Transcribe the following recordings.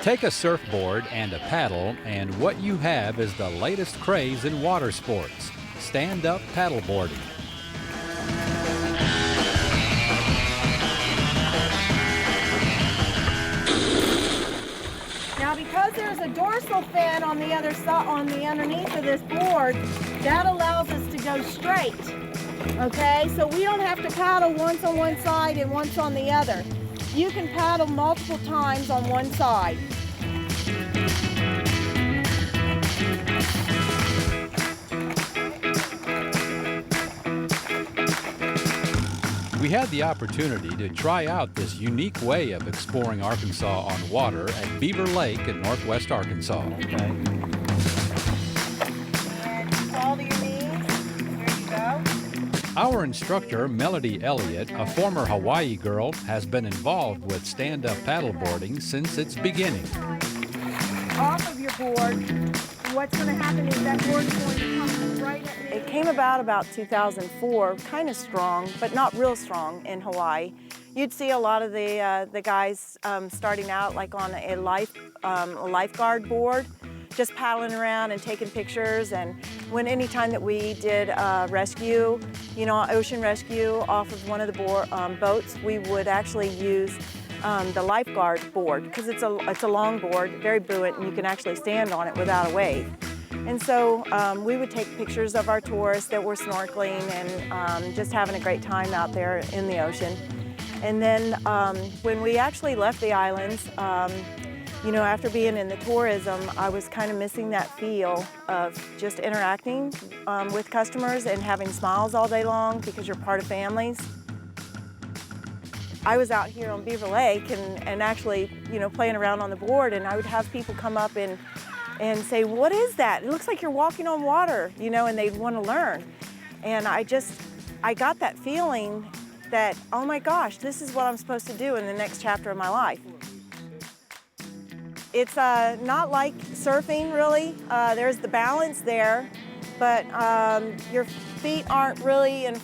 Take a surfboard and a paddle, and what you have is the latest craze in water sports, stand-up paddleboarding. Now, because there's a dorsal fin on the other side, on the underneath of this board, that allows us to go straight. Okay, so we don't have to paddle once on one side and once on the other. You can paddle multiple times on one side. We had the opportunity to try out this unique way of exploring Arkansas on water at Beaver Lake in northwest Arkansas. Okay. And crawl to your knees. Here you go. Our instructor, Melody Elliott, a former Hawaii girl, has been involved with stand-up paddleboarding since its beginning. Off of your board, what's going to happen is that board is going to come right at me. It came about 2004, kind of strong, but not real strong in Hawaii. You'd see a lot of the guys starting out like on a lifeguard board, just paddling around and taking pictures. And anytime that we did rescue, you know, ocean rescue off of one of the boats, we would actually use the lifeguard board because it's a long board, very buoyant, and you can actually stand on it without a wave. And so we would take pictures of our tourists that were snorkeling and just having a great time out there in the ocean. And then when we actually left the islands, you know, after being in the tourism, I was kind of missing that feel of just interacting with customers and having smiles all day long because you're part of families. I was out here on Beaver Lake and actually, you know, playing around on the board, and I would have people come up and say, "What is that? It looks like you're walking on water," you know, and they'd want to learn. And I got that feeling that, oh my gosh, this is what I'm supposed to do in the next chapter of my life. It's not like surfing, really. There's the balance there, but your feet aren't really in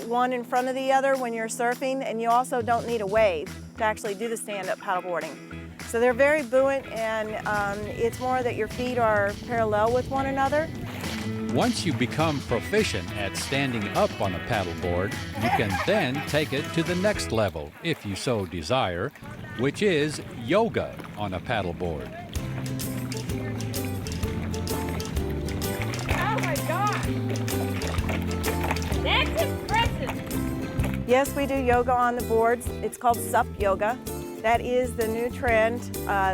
one in front of the other when you're surfing, and you also don't need a wave to actually do the stand-up paddleboarding. So they're very buoyant, and it's more that your feet are parallel with one another. Once you become proficient at standing up on a paddleboard, you can then take it to the next level, if you so desire, which is yoga on a paddleboard. Oh my God! That's impressive! Yes, we do yoga on the boards. It's called SUP yoga. That is the new trend.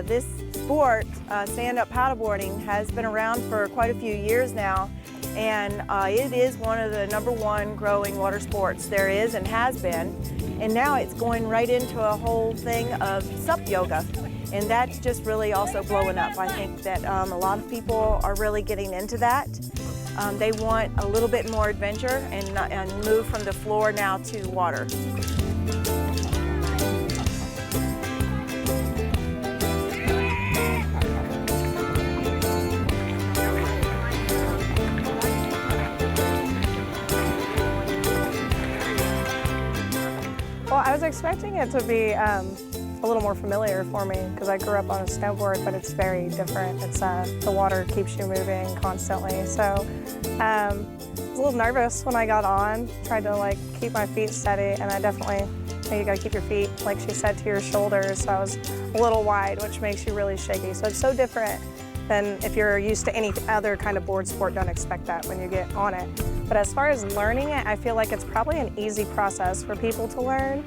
This sport, stand-up paddleboarding, has been around for quite a few years now, and it is one of the #1 growing water sports there is and has been. And now it's going right into a whole thing of SUP yoga, and that's just really also blowing up. I think that a lot of people are really getting into that. They want a little bit more adventure and move from the floor now to water. Well, I was expecting it to be a little more familiar for me because I grew up on a snowboard, but it's very different. It's the water keeps you moving constantly. So I was a little nervous when I got on, tried to like keep my feet steady, and I definitely, you gotta keep your feet, like she said, to your shoulders. So I was a little wide, which makes you really shaky. So it's so different than if you're used to any other kind of board sport. Don't expect that when you get on it. But as far as learning it, I feel like it's probably an easy process for people to learn.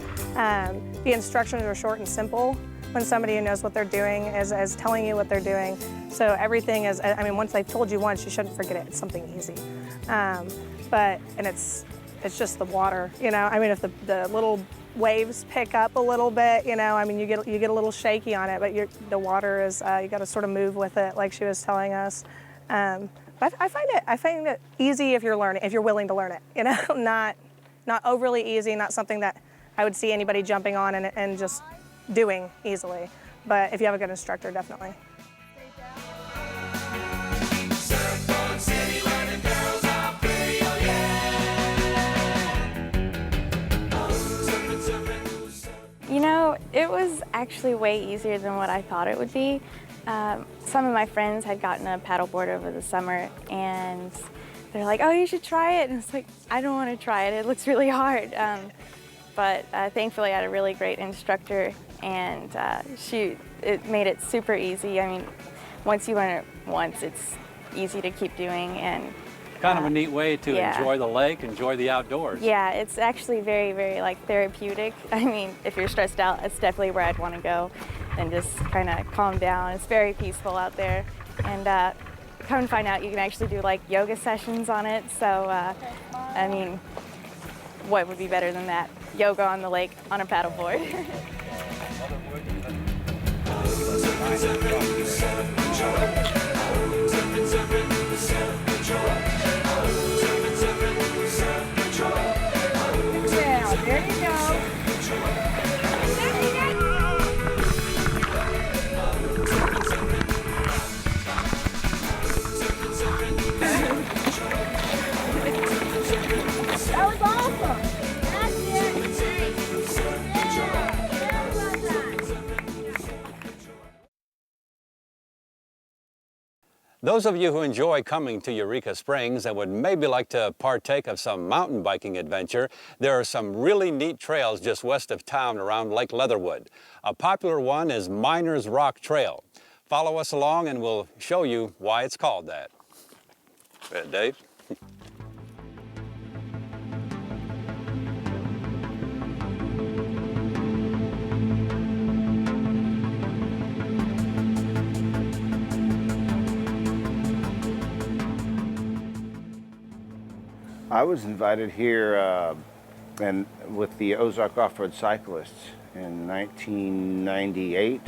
The instructions are short and simple when somebody who knows what they're doing is telling you what they're doing. So everything is, I mean, once they've told you once, you shouldn't forget it. It's something easy. And it's just the water, you know? I mean, if the little waves pick up a little bit, you know, I mean, you get a little shaky on it, but the water is, you got to sort of move with it, like she was telling us. But I find it easy if you're willing to learn it, you know, not overly easy, not something that I would see anybody jumping on and just doing easily. But if you have a good instructor, definitely. You know, it It was actually way easier than what I thought it would be. Some of my friends had gotten a paddleboard over the summer, and they're like, oh, you should try it. And it's like, I don't want to try it. It looks really hard. But thankfully, I had a really great instructor, and it made it super easy. I mean, once you learn it once, it's easy to keep doing. And kind of a neat way to enjoy the lake, enjoy the outdoors. Yeah, it's actually very, very like therapeutic. I mean, if you're stressed out, it's definitely where I'd want to go and just kind of calm down. It's very peaceful out there. And come to find out, you can actually do like yoga sessions on it. So, I mean, what would be better than that? Yoga on the lake on a paddleboard. Yeah, there you go. That was awesome. That's it. Those of you who enjoy coming to Eureka Springs and would maybe like to partake of some mountain biking adventure, there are some really neat trails just west of town around Lake Leatherwood. A popular one is Miners Rock Trail. Follow us along and we'll show you why it's called that. Dave? I was invited here and with the Ozark Off-Road Cyclists in 1998,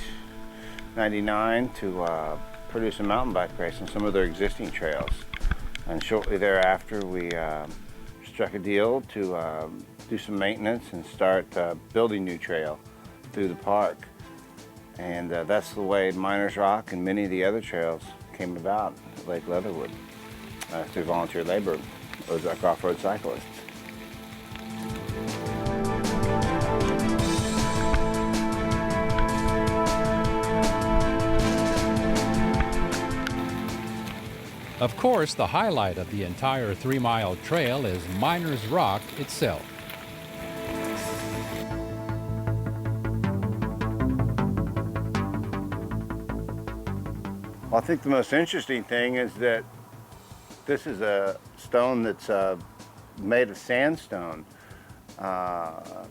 99 to produce a mountain bike race on some of their existing trails. And shortly thereafter, we struck a deal to do some maintenance and start building new trail through the park. And that's the way Miners Rock and many of the other trails came about at Lake Leatherwood through volunteer labor. Ozark Off-Road Cyclists. Of course, the highlight of the entire 3-mile trail is Miners Rock itself. Well, I think the most interesting thing is that this is a stone that's made of sandstone,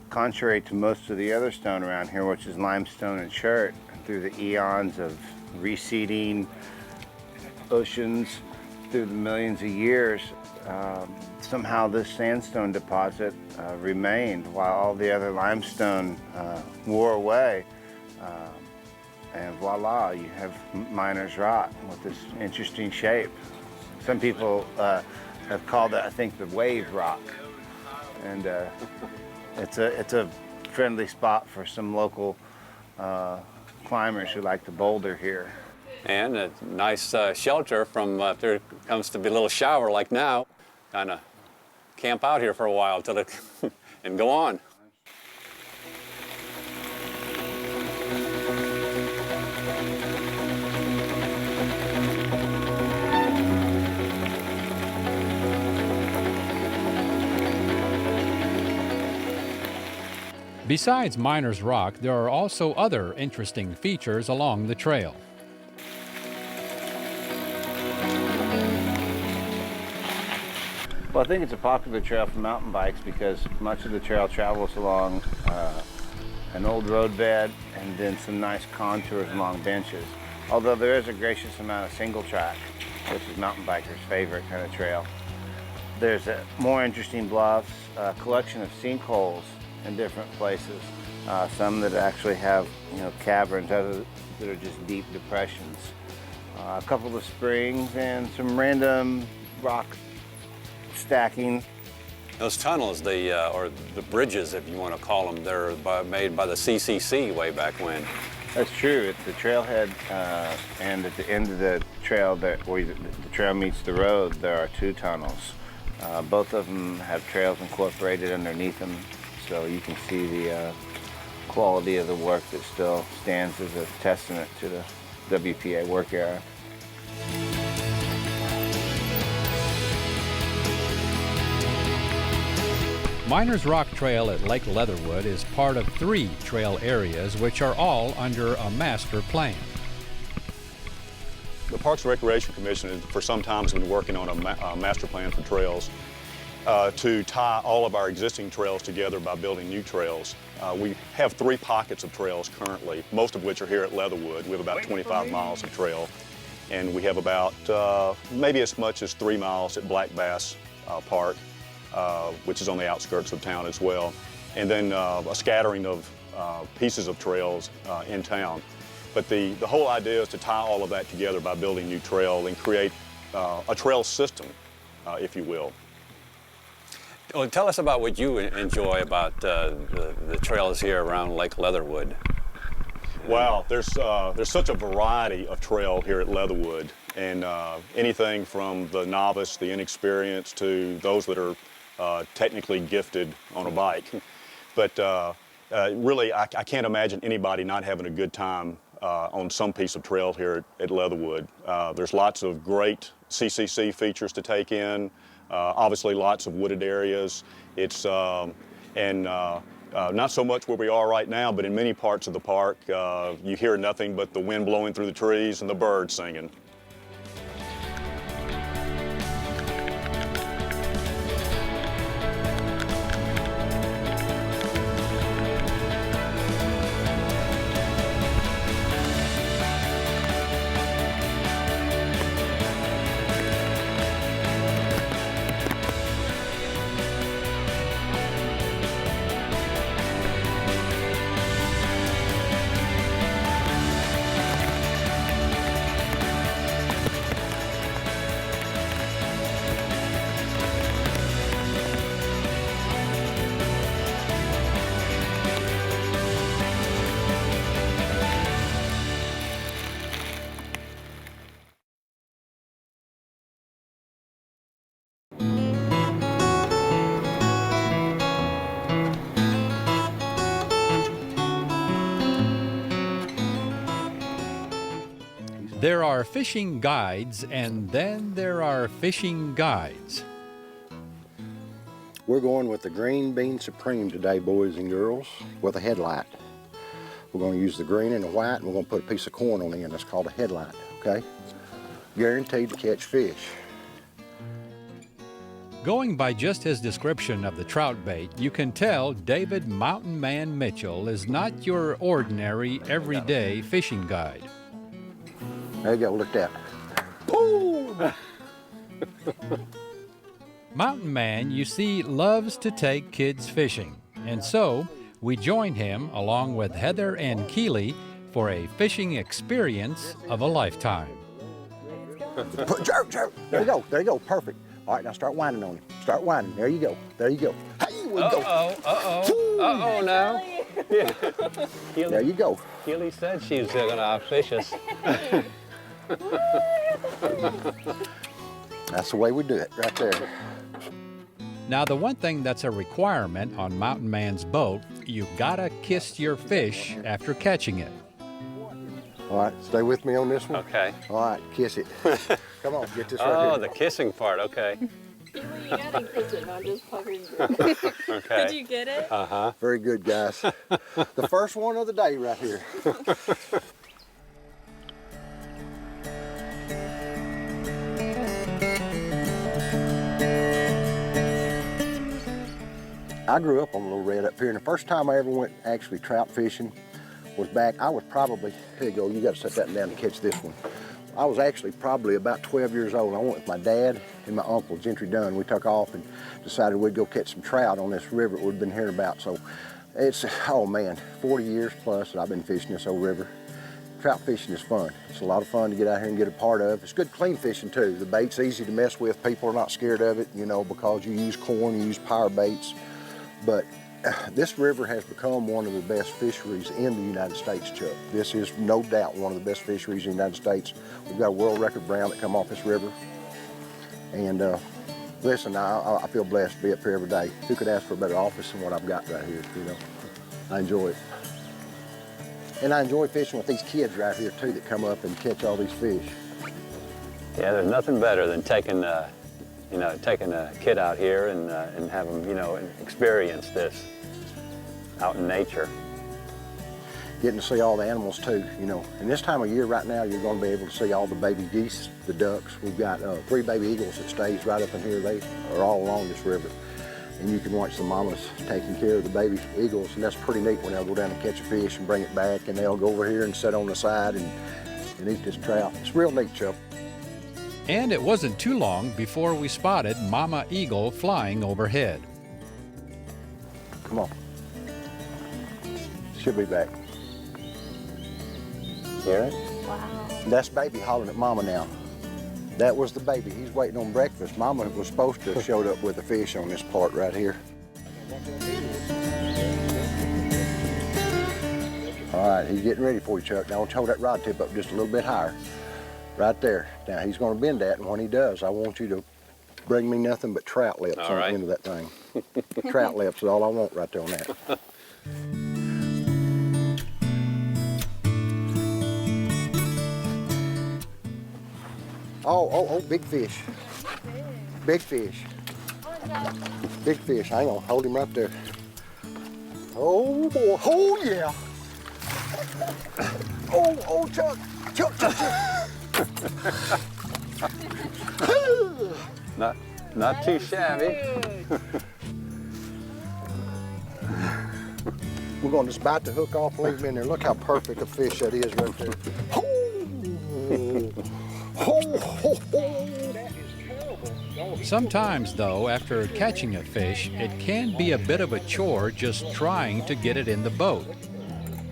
contrary to most of the other stone around here, which is limestone and chert. Through the eons of receding oceans, through the millions of years, somehow this sandstone deposit remained while all the other limestone wore away. And voila, you have Miners Rock with this interesting shape. Some people have called it, I think, the wave rock. And it's a friendly spot for some local climbers who like to boulder here. And a nice shelter from if there comes to be a little shower like now. Kind of camp out here for a while till it and go on. Besides Miners Rock, there are also other interesting features along the trail. Well, I think it's a popular trail for mountain bikes because much of the trail travels along an old roadbed and then some nice contours along benches. Although there is a gracious amount of single track, which is mountain bikers' favorite kind of trail. There's more interesting bluffs, a collection of sinkholes in different places. Some that actually have, caverns, others that are just deep depressions. A couple of springs and some random rock stacking. Those tunnels, or the bridges, if you want to call them, they're made by the CCC way back when. That's true. At the trailhead and at the end of the trail, where the trail meets the road, there are 2 tunnels. Both of them have trails incorporated underneath them, so you can see the quality of the work that still stands as a testament to the WPA work era. Miners Rock Trail at Lake Leatherwood is part of 3 trail areas which are all under a master plan. The Parks and Recreation Commission for some time has been working on a master plan for trails to tie all of our existing trails together by building new trails. We have 3 pockets of trails currently, most of which are here at Leatherwood. We have about 25 miles of trail, and we have about maybe as much as 3 miles at Black Bass Park, which is on the outskirts of town as well, and then a scattering of pieces of trails in town. But the whole idea is to tie all of that together by building new trail and create a trail system, if you will. Well, tell us about what you enjoy about the trails here around Lake Leatherwood. Wow, there's such a variety of trail here at Leatherwood, and anything from the novice, the inexperienced, to those that are technically gifted on a bike. But really, I can't imagine anybody not having a good time on some piece of trail here at Leatherwood. There's lots of great CCC features to take in. Obviously, lots of wooded areas. It's not so much where we are right now, but in many parts of the park, you hear nothing but the wind blowing through the trees and the birds singing. There are fishing guides, and then there are fishing guides. We're going with the Green Bean Supreme today, boys and girls, with a headlight. We're going to use the green and the white, and we're going to put a piece of corn on the end. That's called a headlight, okay? Guaranteed to catch fish. Going by just his description of the trout bait, you can tell David Mountain Man Mitchell is not your ordinary, everyday fishing guide. There you go, look at that. Boom! Mountain Man, you see, loves to take kids fishing, and so we join him along with Heather and Keely for a fishing experience of a lifetime. There you go, perfect. All right, now start winding on him. Start winding, there you go, there you go. Hey, we go. Uh-oh now. Yeah. Keely, there you go. Keely said she was gonna outfish us. That's the way we do it, right there. Now, the one thing that's a requirement on Mountain Man's boat, you gotta kiss your fish after catching it. All right, stay with me on this one. Okay. All right, kiss it. Come on, get this right Oh, here. the kissing part, okay. You gotta kiss it, not just puckering through. Okay. Did you get it? Uh-huh. Very good, guys. The first one of the day right here. I grew up on Little Red up here, and the first time I ever went actually trout fishing was back, I was probably, here you go, you got to set that down to catch this one. I was actually probably about 12 years old. I went with my dad and my uncle, Gentry Dunn. We took off and decided we'd go catch some trout on this river that we'd been hearing about. So it's, oh man, 40 years plus that I've been fishing this old river. Trout fishing is fun. It's a lot of fun to get out here and get a part of. It's good clean fishing too. The bait's easy to mess with. People are not scared of it, you know, because you use corn, you use power baits. But this river has become one of the best fisheries in the United States, Chuck. This is no doubt one of the best fisheries in the United States. We've got a world record brown that come off this river. And listen, I feel blessed to be up here every day. Who could ask for a better office than what I've got right here, you know? I enjoy it. And I enjoy fishing with these kids right here too that come up and catch all these fish. Yeah, there's nothing better than taking a kid out here and have them, experience this out in nature. Getting to see all the animals too, And this time of year right now, you're going to be able to see all the baby geese, the ducks. We've got 3 baby eagles that stays right up in here. They are all along this river. And you can watch the mamas taking care of the baby eagles, and that's pretty neat when they'll go down and catch a fish and bring it back, and they'll go over here and sit on the side and eat this trout. It's real neat, Chuck. And it wasn't too long before we spotted Mama Eagle flying overhead. Come on. She'll be back. Hear it? Wow. That's baby hollering at Mama now. That was the baby. He's waiting on breakfast. Mama was supposed to have showed up with a fish on this part right here. All right, he's getting ready for you, Chuck. Now, hold that rod tip up just a little bit higher. Right there. Now, he's going to bend that, and when he does, I want you to bring me nothing but trout lips on the end of that thing. Trout lips is all I want right there on that. Oh, big fish. Big fish. Big fish. Hang on, hold him right there. Oh, boy. Oh, yeah. Oh, Chuck. Chuck. Not too shabby. We're going to just bite the hook off and leave him in there. Look how perfect a fish that is right there. Sometimes, though, after catching a fish, it can be a bit of a chore just trying to get it in the boat.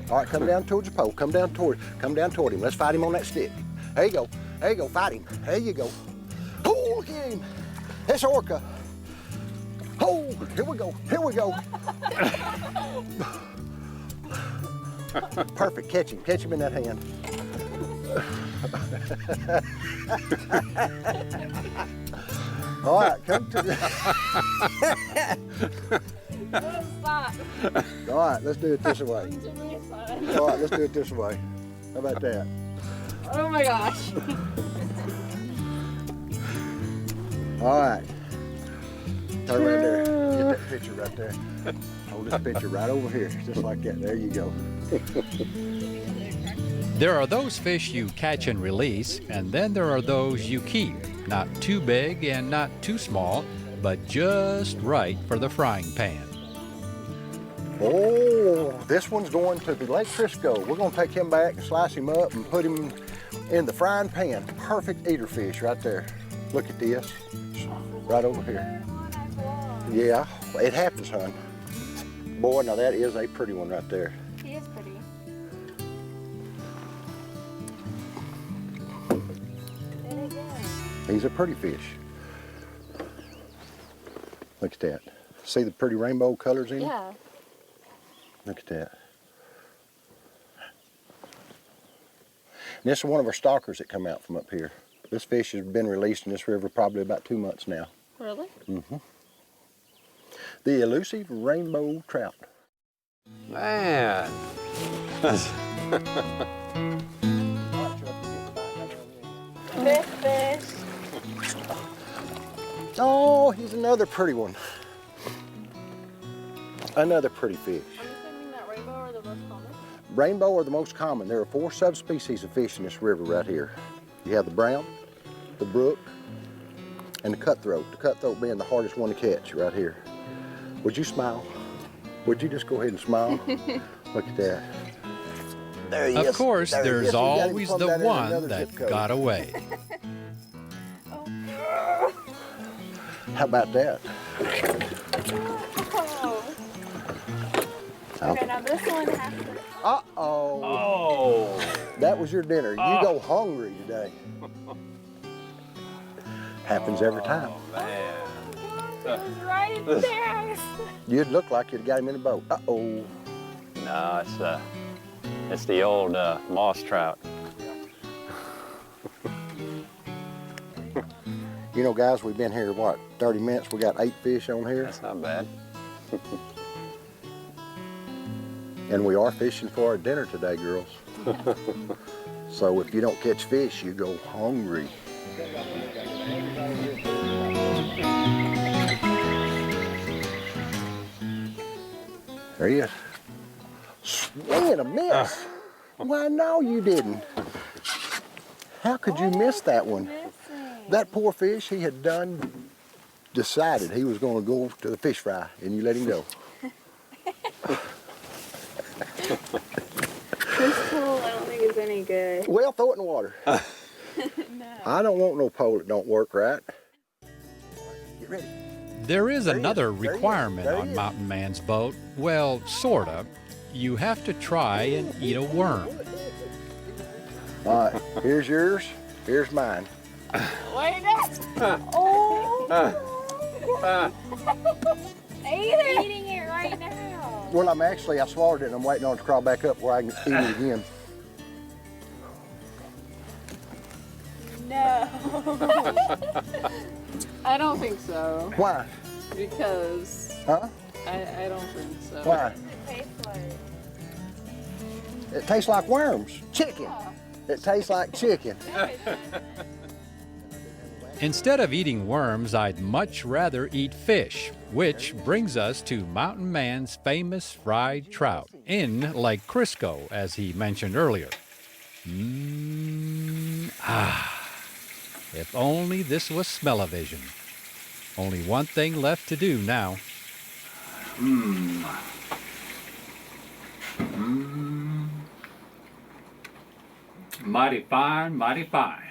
All right, come down towards the pole. Come down toward him. Let's fight him on that stick. There you go. There you go. Fight him. There you go. Oh, look at him. That's orca. Oh, here we go. Here we go. Perfect. Catch him. Catch him in that hand. All right, come to the... Stop. All right, let's do it this way. All right, let's do it this way. How about that? Oh my gosh. All right. Turn right there. Get that picture right there. Hold this picture right over here, just like that. There you go. There are those fish you catch and release, and then there are those you keep. Not too big and not too small, but just right for the frying pan. Oh, this one's going to the Lake Crisco. We're going to take him back and slice him up and put him in the frying pan. Perfect eater fish right there. Look at this, right over here. Yeah, it happens, hon. Boy, now that is a pretty one right there. He is pretty. He's a pretty fish. Look at that. See the pretty rainbow colors in him? Yeah. Look at that. And this is one of our stalkers that come out from up here. This fish has been released in this river probably about 2 months now. Really? Mm-hmm. The elusive rainbow trout. Man. Big fish. Oh, he's another pretty one. Another pretty fish. Are you thinking that rainbow are the most common? Rainbow are the most common. There are 4 subspecies of fish in this river right here. You have the brown, the brook, and the cutthroat. The cutthroat being the hardest one to catch right here. Would you smile? Would you just go ahead and smile? Look at that. There he is. Of course, There he is. there's We got him always plumbed the out in one another that zip code. got away. How about that? Oh. Okay, now this one has to... Uh-oh. Oh. That was your dinner. You go hungry today. Happens every time. Oh, man. It's right there. You'd look like you'd got him in a boat. Uh-oh. No, it's the old moss trout. You know, guys, we've been here, what, 30 minutes? We got 8 fish on here. That's not bad. And we are fishing for our dinner today, girls. So if you don't catch fish, you go hungry. There he is. Swing and a miss. Why, no, you didn't. How could you miss that one? That poor fish, he had decided he was going to go to the fish fry, and you let him go. This pole, I don't think is any good. Well, throw it in the water. No. I don't want no pole that don't work right. Get ready. There is There he another is. There he is. requirement There he on is. Mountain Man's boat. Well, sorta. You have to try and eat a worm. All right, here's yours. Here's mine. Wait a Oh! Either eating it right now. Well, I swallowed it and I'm waiting on it to crawl back up where I can eat it again. No. I don't think so. Why? Because Huh? I don't think so. Why? It tastes like worms. Chicken. It tastes like chicken. Instead of eating worms, I'd much rather eat fish, which brings us to Mountain Man's famous fried trout in Lake Crisco, as he mentioned earlier. If only this was smell-o-vision. Only one thing left to do now. Mighty fine, mighty fine.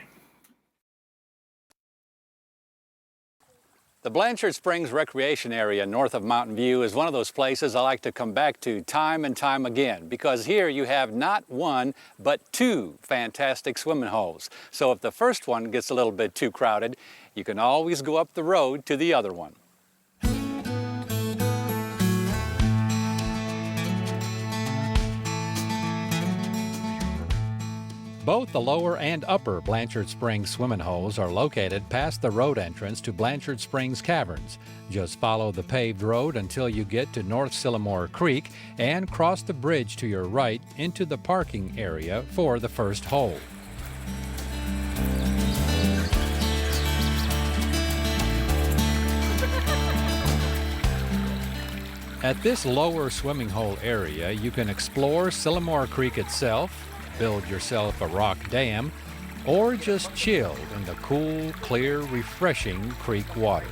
The Blanchard Springs Recreation Area north of Mountain View is one of those places I like to come back to time and time again, because here you have not one, but two fantastic swimming holes. So if the first one gets a little bit too crowded, you can always go up the road to the other one. Both the lower and upper Blanchard Springs swimming holes are located past the road entrance to Blanchard Springs Caverns. Just follow the paved road until you get to North Sylamore Creek and cross the bridge to your right into the parking area for the first hole. At this lower swimming hole area, you can explore Sylamore Creek itself, build yourself a rock dam, or just chill in the cool, clear, refreshing creek water.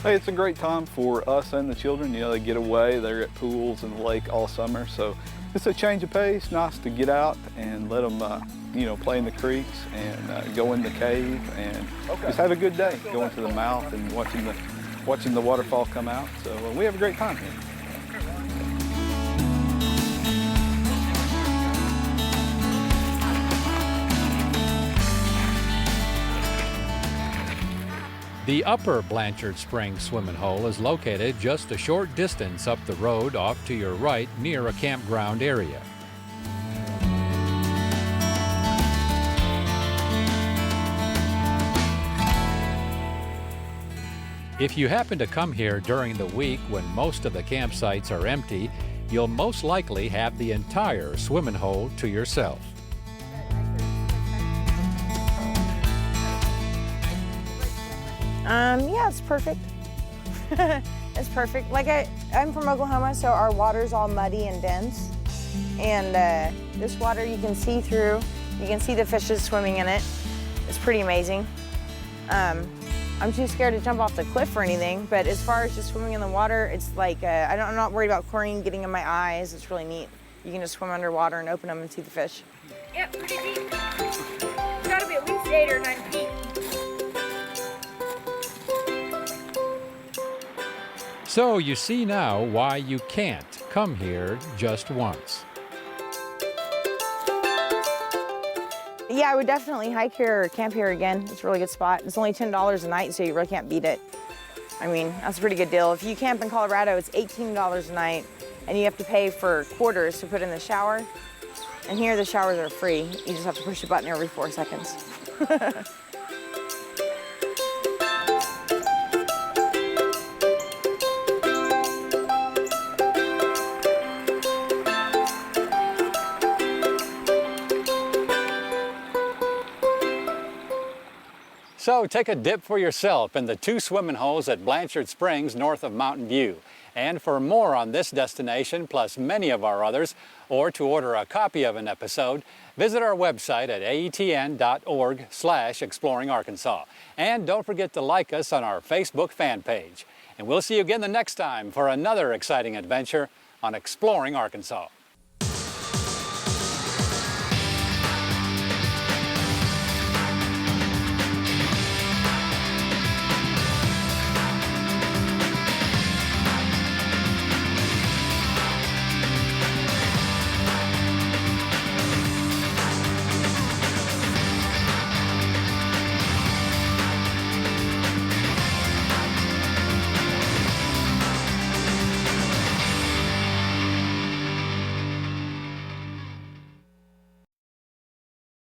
Hey, it's a great time for us and the children. You know, they get away, they're at pools and the lake all summer, so it's a change of pace. Nice to get out and let them you know, play in the creeks and go in the cave and just have a good day, going to the mouth and watching the waterfall come out. So we have a great time here. The upper Blanchard Springs swimming hole is located just a short distance up the road off to your right near a campground area. If you happen to come here during the week when most of the campsites are empty, you'll most likely have the entire swimming hole to yourself. Yeah, it's perfect. It's perfect. Like I'm from Oklahoma, so our water's all muddy and dense. And this water you can see through. You can see the fishes swimming in it. It's pretty amazing. I'm too scared to jump off the cliff or anything, but as far as just swimming in the water, it's like, I'm not worried about chlorine getting in my eyes. It's really neat. You can just swim underwater and open them and see the fish. Yep, pretty deep. It's gotta be at least 8 or 9 feet. So you see now why you can't come here just once. Yeah, I would definitely hike here or camp here again. It's a really good spot. It's only $10 a night, so you really can't beat it. I mean, that's a pretty good deal. If you camp in Colorado, it's $18 a night, and you have to pay for quarters to put in the shower. And here, the showers are free. You just have to push a button every 4 seconds. So take a dip for yourself in the 2 swimming holes at Blanchard Springs north of Mountain View. And for more on this destination, plus many of our others, or to order a copy of an episode, visit our website at aetn.org/exploringarkansas. And don't forget to like us on our Facebook fan page. And we'll see you again the next time for another exciting adventure on Exploring Arkansas.